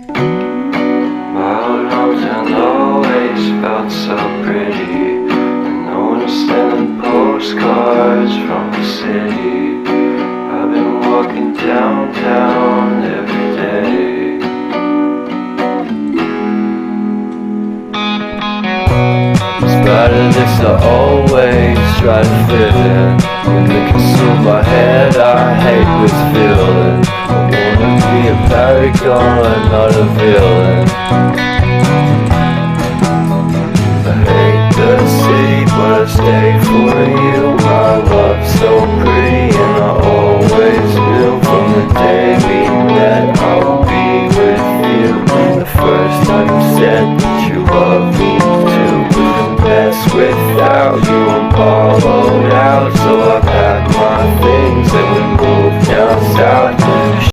My old hometown always felt so pretty, and no one's sending postcards from the city. I've been walking downtown every day. Despite of this, I always try to fit in. When they consume my head, I hate this feeling. I wanna be a paragon, not a villain. I hate the city, but I stay for you. My love's so pretty,